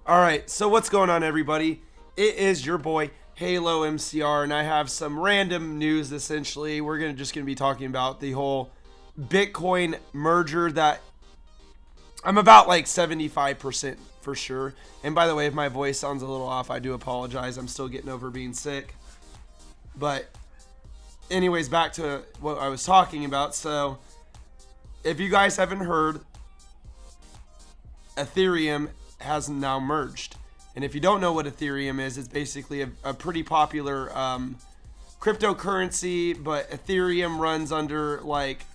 All right, so what's going on, everybody? It is your boy Halomcr, and I have some random news. Essentially, we're just gonna be talking about the whole Bitcoin merger that I'm about like 75% for sure. And by the way, if my voice sounds a little off, I do apologize. I'm still getting over being sick. But anyways, back to what I was talking about. So, if you guys haven't heard, Ethereum has now merged. And if you don't know what Ethereum is, it's basically a pretty popular cryptocurrency, but Ethereum runs under like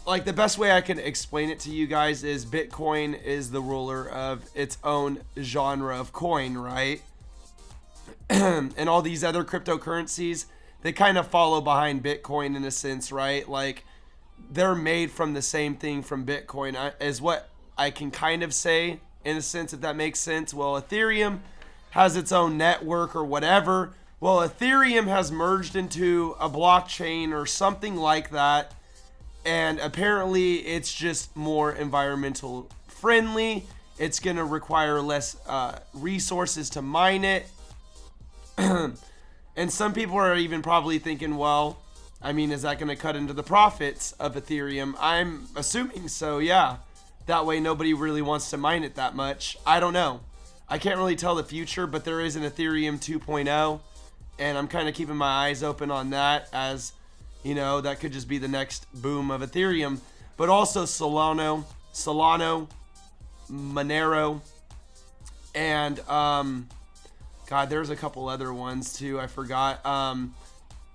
the best way I can explain it to you guys is Bitcoin is the ruler of its own genre of coin, right? And all these other cryptocurrencies, they kind of follow behind Bitcoin in a sense, right? Like they're made from the same thing from Bitcoin, is what I can kind of say in a sense, if that makes sense. Well, Ethereum has its own network or whatever. Well, Ethereum has merged into a blockchain or something like that. And apparently it's just more environmental friendly. It's going to require less resources to mine it. And some people are even probably thinking, well, I mean, is that going to cut into the profits of Ethereum? I'm assuming so, yeah. That way nobody really wants to mine it that much. I don't know. I can't really tell the future, but there is an Ethereum 2.0, and I'm kind of keeping my eyes open on that, as you know, that could just be the next boom of Ethereum. But also Solano, Monero, and God, there's a couple other ones too. I forgot.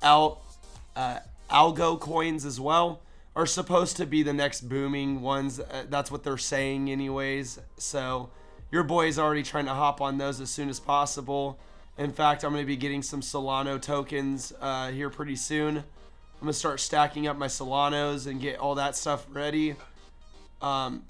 Algo coins as well are supposed to be the next booming ones. That's what they're saying anyways. So your boy's already trying to hop on those as soon as possible. In fact, I'm going to be getting some Solano tokens here pretty soon. I'm going to start stacking up my Solanos and get all that stuff ready. So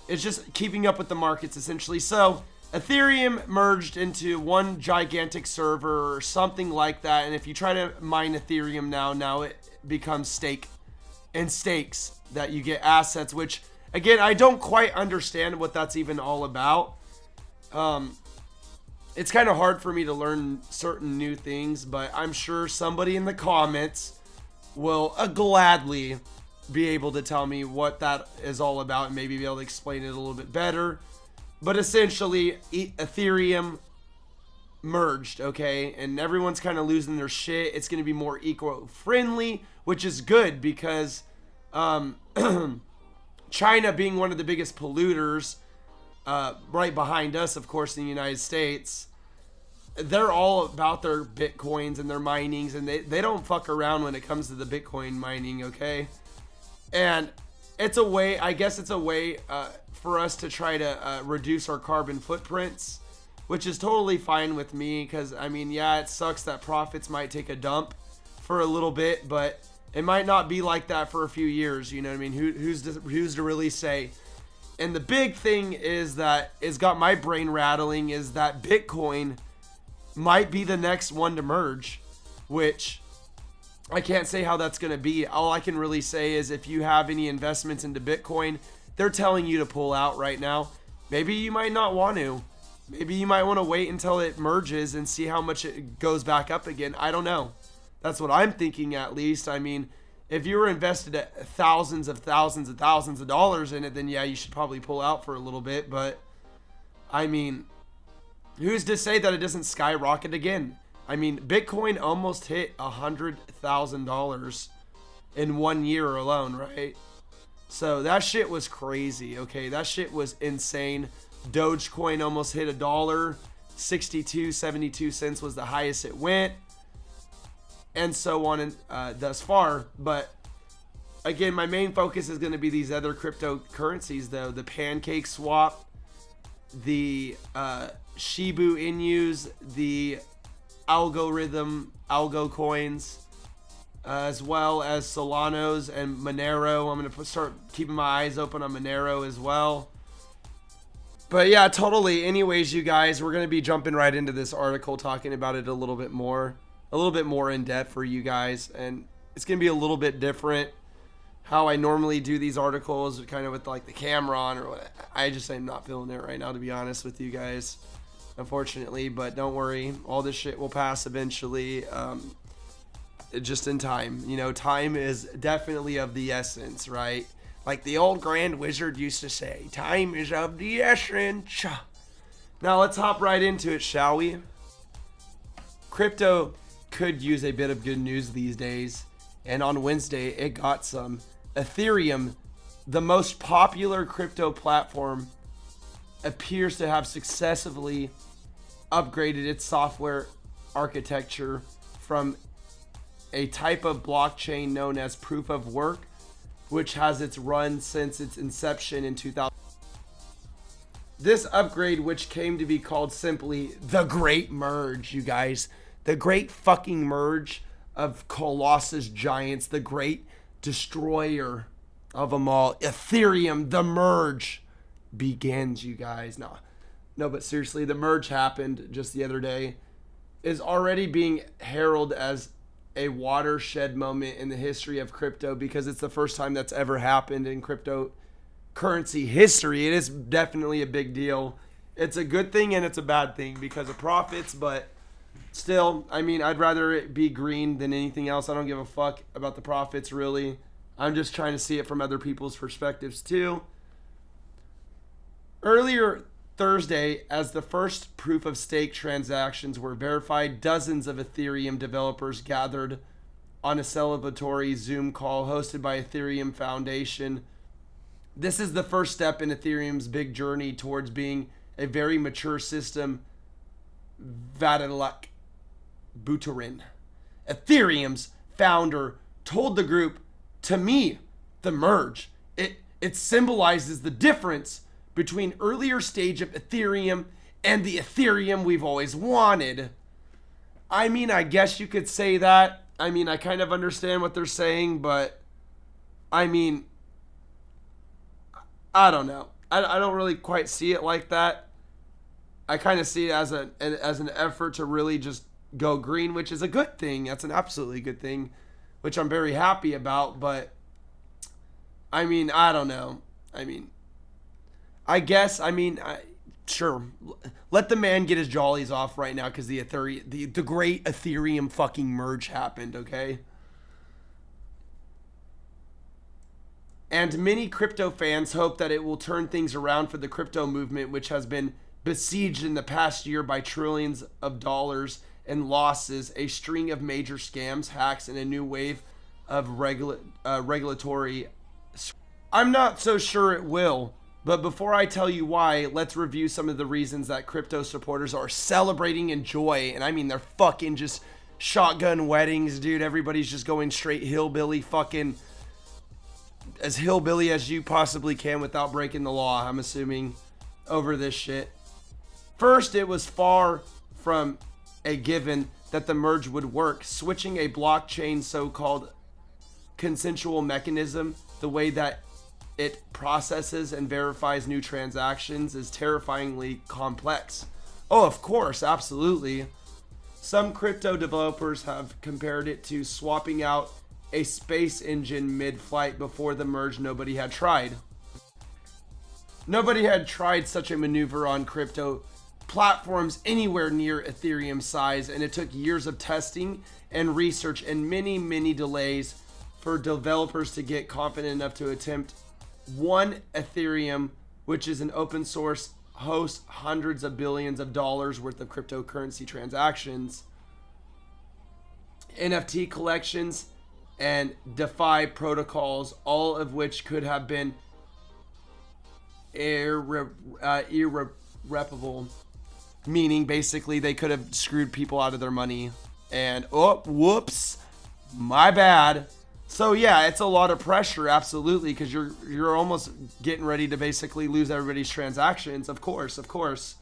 it's just keeping up with the markets essentially. So Ethereum merged into one gigantic server or something like that. And if you try to mine Ethereum now it becomes stake and stakes that you get assets, which again, I don't quite understand what that's even all about. It's kind of hard for me to learn certain new things, but I'm sure somebody in the comments will gladly be able to tell me what that is all about and maybe be able to explain it a little bit better. But essentially, Ethereum merged, okay? And everyone's kind of losing their shit. It's going to be more eco-friendly, which is good because China being one of the biggest polluters, right behind us, of course, in the United States, they're all about their Bitcoins and their minings, and they don't fuck around when it comes to the Bitcoin mining, okay? And it's a way, I guess it's a way for us to try to reduce our carbon footprints, which is totally fine with me because, I mean, yeah, it sucks that profits might take a dump for a little bit, but it might not be like that for a few years, you know what I mean? Who's to really say? And the big thing is that it's got my brain rattling is that Bitcoin might be the next one to merge, which I can't say how that's going to be. All I can really say is if you have any investments into Bitcoin, they're telling you to pull out right now. Maybe you might not want to. Maybe you might want to wait until it merges and see how much it goes back up again. I don't know. That's what I'm thinking, at least. I mean, if you were invested at thousands of dollars in it, then yeah, you should probably pull out for a little bit. But I mean, who's to say that it doesn't skyrocket again? I mean, Bitcoin almost hit $100,000 in 1 year alone, right? So that shit was crazy, okay? That shit was insane. Dogecoin almost hit $1. 72 cents was the highest it went. And so on and thus far. But again, my main focus is going to be these other cryptocurrencies, though. The Pancake Swap, the Shibu Inus, the algo coins, as well as Solanos and Monero. I'm going to start keeping my eyes open on Monero as well. But yeah, totally. Anyways, you guys, we're going to be jumping right into this article, talking about it a little bit more in depth for you guys. And it's going to be a little bit different how I normally do these articles, kind of with like the camera on or what. I just am not feeling it right now, to be honest with you guys, unfortunately. But don't worry, all this shit will pass eventually, just in time. You know, time is definitely of the essence, right? Like the old Grand Wizard used to say, time is of the essence. Now let's hop right into it, shall we? Crypto could use a bit of good news these days, and on Wednesday it got some. Ethereum, the most popular crypto platform, appears to have successfully upgraded its software architecture from a type of blockchain known as proof of work, which has its run since its inception in 2000. This upgrade, which came to be called simply the Great Merge, you guys, the great fucking merge of Colossus giants, the great destroyer of them all, Ethereum, the merge begins, you guys. No, but seriously, the merge happened just the other day, is already being heralded as a watershed moment in the history of crypto, because it's the first time that's ever happened in cryptocurrency history. It is definitely a big deal. It's a good thing and it's a bad thing because of profits, but still, I mean, I'd rather it be green than anything else. I don't give a fuck about the profits, really. I'm just trying to see it from other people's perspectives, too. Earlier Thursday, as the first proof of stake transactions were verified, dozens of Ethereum developers gathered on a celebratory Zoom call hosted by Ethereum Foundation. This is the first step in Ethereum's big journey towards being a very mature system. Vitalik Buterin, Ethereum's founder, told the group, "To me, the merge, it symbolizes the difference between earlier stage of Ethereum and the Ethereum we've always wanted." I mean, I guess you could say that. I mean, I kind of understand what they're saying, but I mean, I don't know. I don't really quite see it like that. I kind of see it as an effort to really just go green, which is a good thing. That's an absolutely good thing, which I'm very happy about. But I mean, I don't know. I mean, I guess, sure. Let the man get his jollies off right now because the great Ethereum fucking merge happened, okay? And many crypto fans hope that it will turn things around for the crypto movement, which has been besieged in the past year by trillions of dollars in losses, a string of major scams, hacks, and a new wave of regulatory. I'm not so sure it will. But before I tell you why, let's review some of the reasons that crypto supporters are celebrating in joy. And I mean, they're fucking just shotgun weddings, dude. Everybody's just going straight hillbilly, fucking as hillbilly as you possibly can without breaking the law, I'm assuming, over this shit. First, it was far from a given that the merge would work. Switching a blockchain so-called consensual mechanism, the way that it processes and verifies new transactions, is terrifyingly complex. Oh, of course, absolutely. Some crypto developers have compared it to swapping out a space engine mid-flight. Before the merge, nobody had tried. Nobody had tried such a maneuver on crypto platforms anywhere near Ethereum size, and it took years of testing and research and many, many delays for developers to get confident enough to attempt one Ethereum, which is an open source, hosts hundreds of billions of dollars worth of cryptocurrency transactions, NFT collections, and DeFi protocols, all of which could have been irreparable, meaning basically they could have screwed people out of their money. And oh, whoops, my bad. So yeah, it's a lot of pressure, absolutely, because you're almost getting ready to basically lose everybody's transactions. Of course.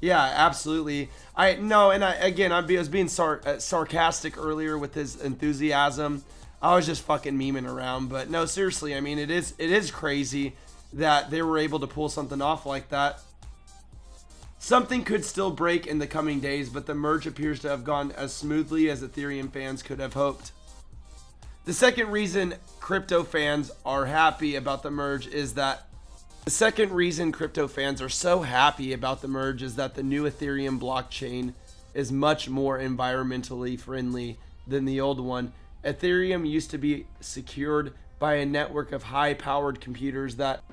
Yeah, absolutely. I was being sarcastic earlier with his enthusiasm. I was just fucking memeing around, but no, seriously. I mean, it is crazy that they were able to pull something off like that. Something could still break in the coming days, but the merge appears to have gone as smoothly as Ethereum fans could have hoped. The second reason crypto fans are happy about the merge is that the second reason crypto fans are so happy about the merge is that the new Ethereum blockchain is much more environmentally friendly than the old one. Ethereum used to be secured by a network of high-powered computers that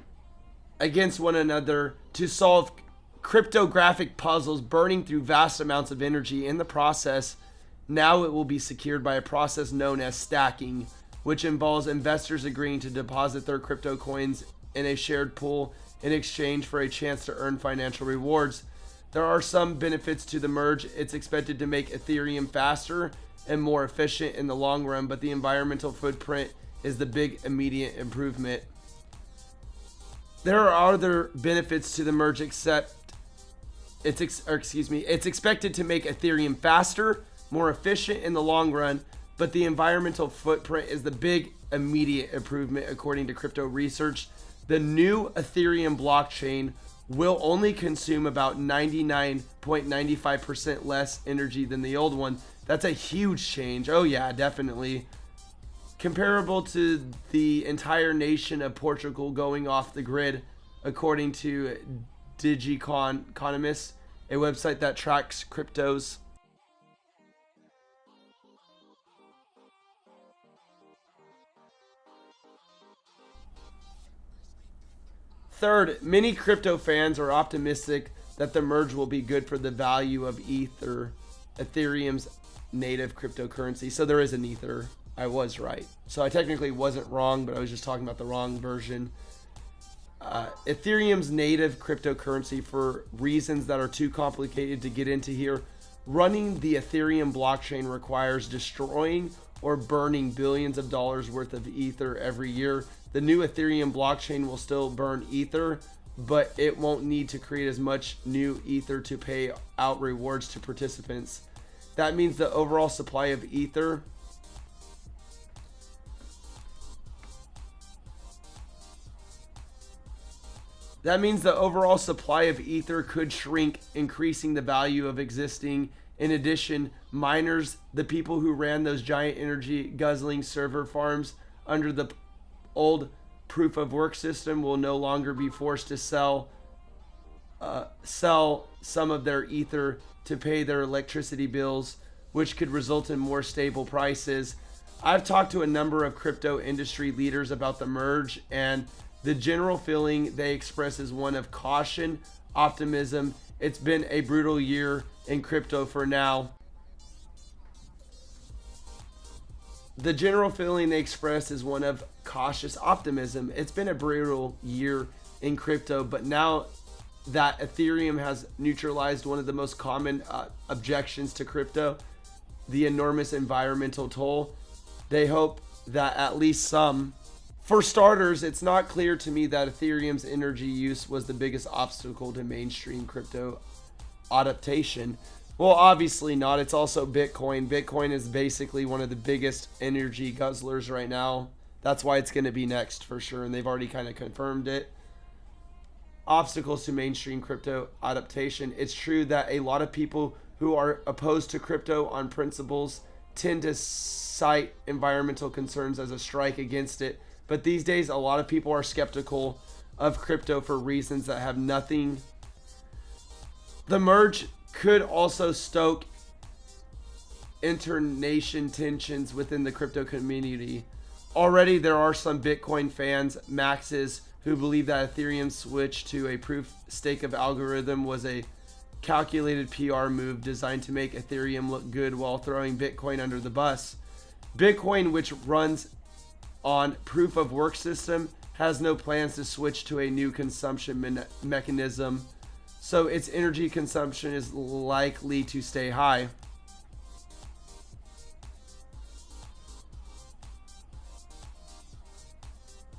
against one another to solve cryptographic puzzles, burning through vast amounts of energy. In the process, now it will be secured by a process known as stacking, which involves investors agreeing to deposit their crypto coins in a shared pool in exchange for a chance to earn financial rewards. There are some benefits to the merge. It's expected to make Ethereum faster and more efficient in the long run, but the environmental footprint is the big immediate improvement. There are other benefits to the merge, except it's expected to make Ethereum faster, more efficient in the long run, but the environmental footprint is the big immediate improvement according to crypto research. The new Ethereum blockchain will only consume about 99.95% less energy than the old one. That's a huge change. Oh yeah, definitely. Comparable to the entire nation of Portugal going off the grid, according to Economist, a website that tracks cryptos. Third, many crypto fans are optimistic that the merge will be good for the value of Ether, Ethereum's native cryptocurrency. So there is an Ether. I was right. So I technically wasn't wrong, but I was just talking about the wrong version. Ethereum's native cryptocurrency, for reasons that are too complicated to get into here, running the Ethereum blockchain requires destroying or burning billions of dollars worth of Ether every year. The new Ethereum blockchain will still burn Ether, but it won't need to create as much new Ether to pay out rewards to participants. That means the overall supply of Ether could shrink, increasing the value of existing. In addition, miners, the people who ran those giant energy guzzling server farms under the old proof of work system, will no longer be forced to sell some of their Ether to pay their electricity bills, which could result in more stable prices. I've talked to a number of crypto industry leaders about the merge, and the general feeling they express is one of caution, optimism. It's been a brutal year in crypto for now. The general feeling they express is one of cautious optimism. It's been a brutal year in crypto, but now that Ethereum has neutralized one of the most common objections to crypto, the enormous environmental toll, they hope that at least some. For starters, it's not clear to me that Ethereum's energy use was the biggest obstacle to mainstream crypto adaptation. Well, obviously not. It's also Bitcoin. Bitcoin is basically one of the biggest energy guzzlers right now. That's why it's going to be next for sure, and they've already kind of confirmed it. Obstacles to mainstream crypto adaptation. It's true that a lot of people who are opposed to crypto on principles tend to cite environmental concerns as a strike against it. But these days, a lot of people are skeptical of crypto for reasons that have nothing. The merge could also stoke internation tensions within the crypto community. Already, there are some Bitcoin fans, maxes, who believe that Ethereum's switch to a proof stake of algorithm was a calculated PR move designed to make Ethereum look good while throwing Bitcoin under the bus. Bitcoin, which runs on proof of work system, has no plans to switch to a new consumption mechanism, so its energy consumption is likely to stay high.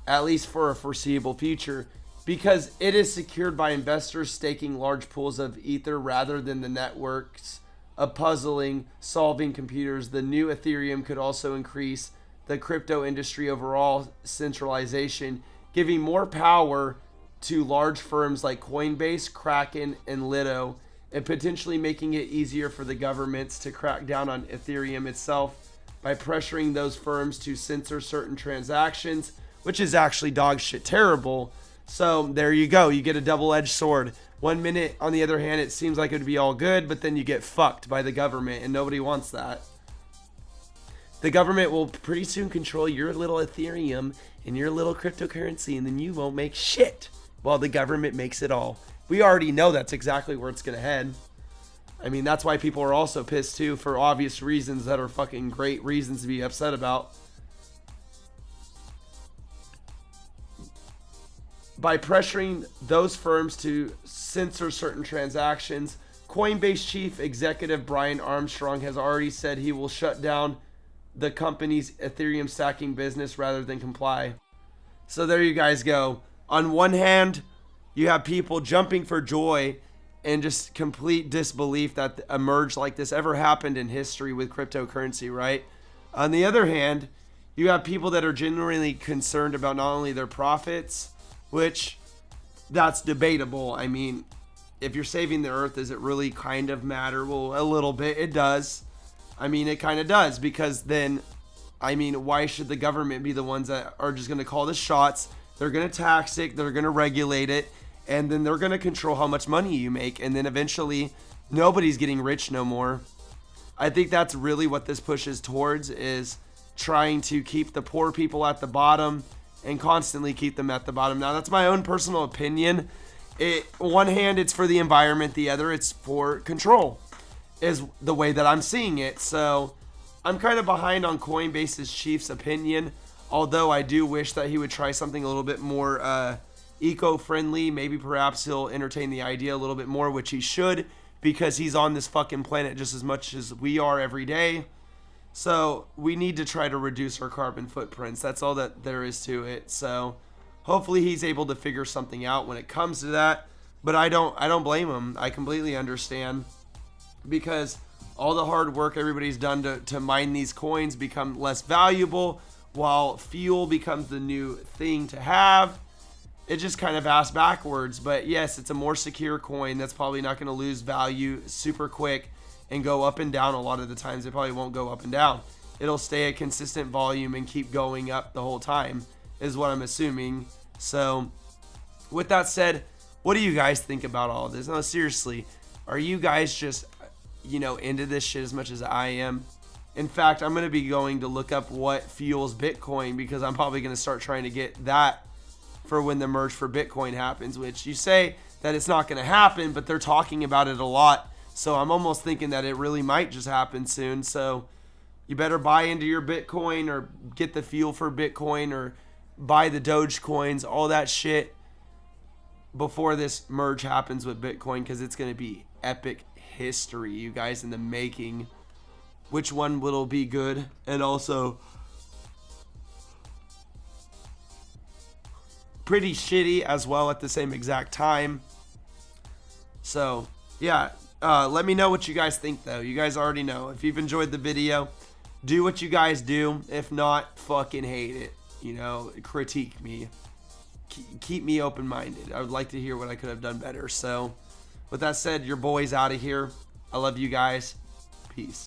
At least for a foreseeable future, because it is secured by investors staking large pools of Ether rather than the networks of puzzling, solving computers. The new Ethereum could also increase the crypto industry overall centralization, giving more power to large firms like Coinbase, Kraken, and Lido, and potentially making it easier for the governments to crack down on Ethereum itself. by pressuring those firms to censor certain transactions, which is actually dog shit terrible. So there you go. You get a double-edged sword. 1 minute, on the other hand, it seems like it would be all good, but then you get fucked by the government, and nobody wants that. The government will pretty soon control your little Ethereum and your little cryptocurrency, and then you won't make shit while the government makes it all. We already know that's exactly where it's going to head. I mean, that's why people are also pissed too, for obvious reasons that are fucking great reasons to be upset about. By pressuring those firms to censor certain transactions, Coinbase chief executive Brian Armstrong has already said he will shut down the company's Ethereum stacking business rather than comply. So there you guys go. On one hand, you have people jumping for joy and just complete disbelief that a merge like this ever happened in history with cryptocurrency, right? On the other hand, you have people that are genuinely concerned about not only their profits, which that's debatable. I mean, if you're saving the earth, does it really kind of matter? Well, a little bit, it does. I mean, it kind of does, because then, I mean, why should the government be the ones that are just going to call the shots? They're going to tax it, they're going to regulate it, and then they're going to control how much money you make, and then eventually nobody's getting rich no more. I think that's really what this pushes towards, is trying to keep the poor people at the bottom and constantly keep them at the bottom. Now, that's my own personal opinion. One hand, it's for the environment, the other, it's for control, is the way that I'm seeing it. So I'm kind of behind on Coinbase's chief's opinion, although I do wish that he would try something a little bit more eco-friendly. Maybe perhaps he'll entertain the idea a little bit more, which he should, because he's on this fucking planet just as much as we are every day. So we need to try to reduce our carbon footprints. That's all that there is to it. So hopefully he's able to figure something out when it comes to that. But I don't blame him. I completely understand, because all the hard work everybody's done to mine these coins become less valuable, while fuel becomes the new thing to have. It just kind of ass backwards. But yes, it's a more secure coin that's probably not going to lose value super quick and go up and down. A lot of the times it probably won't go up and down. It'll stay a consistent volume and keep going up the whole time, is what I'm assuming. So with that said, what do you guys think about all of this? No, seriously, are you guys just, into this shit as much as I am? In fact, I'm going to be going to look up what fuels Bitcoin, because I'm probably going to start trying to get that for when the merge for Bitcoin happens, which you say that it's not going to happen, but they're talking about it a lot. So I'm almost thinking that it really might just happen soon. So you better buy into your Bitcoin, or get the fuel for Bitcoin, or buy the Doge coins, all that shit, before this merge happens with Bitcoin, because it's going to be epic history, you guys, in the making. Which one will be good, and also pretty shitty as well at the same exact time. So yeah, let me know what you guys think, though. You guys already know. If you've enjoyed the video, do what you guys do. If not, fucking hate it. Critique me. Keep me open-minded. I would like to hear what I could have done better. So with that said, your boy's out of here. I love you guys. Peace.